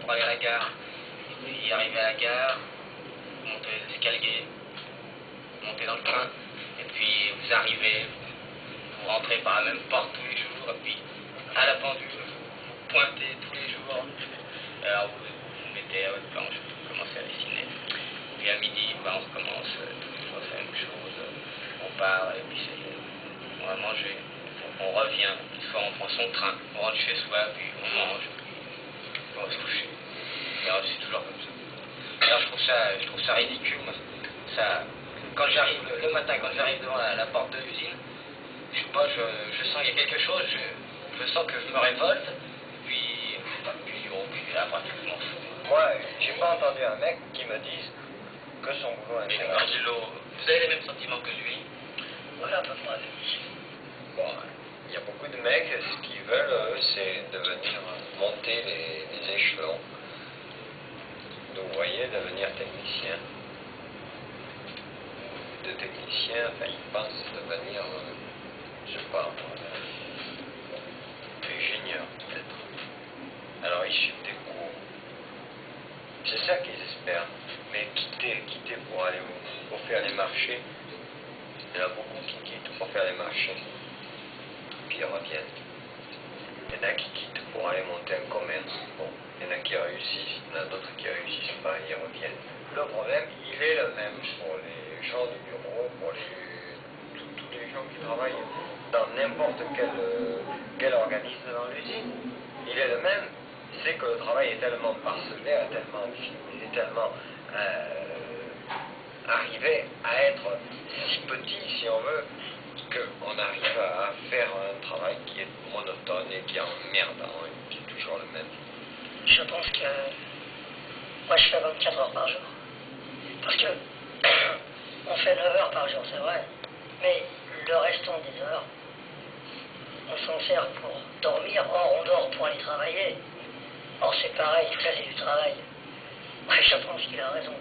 pour aller à la gare. Et puis arrivé à la gare, vous montez l'escalier, vous montez dans le train, et puis vous arrivez, vous rentrez par la même porte tous les jours, et puis à la pendule, vous pointez tous les jours. Alors vous mettez à votre planche, vous commencez à dessiner. Puis à midi, on recommence, tous les jours c'est la même chose. On part, et puis on va manger. On revient, soit on prend son train, on rentre chez soi, puis on mange, puis on va se coucher. Et alors c'est toujours comme ça. Alors je trouve ça ridicule, moi. Ça, quand j'arrive le matin, quand j'arrive devant la porte de l'usine, je sais pas, je sens qu'il y a quelque chose, je sens que je me révolte, puis après je m'en fous. Moi, j'ai pas entendu un mec qui me dise que son boulot est Mais intéressant. Angelo, vous avez les mêmes sentiments que lui? Voilà à peu près. Bon, il y a beaucoup de mecs, ce qu'ils veulent, eux, c'est devenir, monter les échelons. Donc, vous voyez, devenir technicien. De technicien, enfin, ils pensent devenir, je sais pas, ingénieur, peut-être. Alors, ils suivent des cours. C'est ça qu'ils espèrent. Mais quitter pour aller pour faire les marchés, il y en a beaucoup qui quittent pour faire les marchés. Puis ils reviennent. Il y en a qui quittent pour aller monter un commerce. Bon, il y en a qui réussissent, il y en a d'autres qui réussissent pas, ils reviennent. Le problème, il est le même pour les gens de bureau, pour tous les gens qui travaillent dans n'importe quel organisme dans l'usine. Il est le même. C'est que le travail est tellement parcellaire, tellement fini, tellement arrivé à être si petit, si on veut, qu'on arrive à faire un travail qui est monotone et qui est emmerdant et qui est toujours le même. Je pense que moi je fais 24 heures par jour. Parce que on fait 9 heures par jour, c'est vrai. Mais le restant des heures, on s'en sert pour dormir. Or, on dort pour aller travailler. Or, c'est pareil, tout ça c'est du travail. Ouais, je pense qu'il a raison.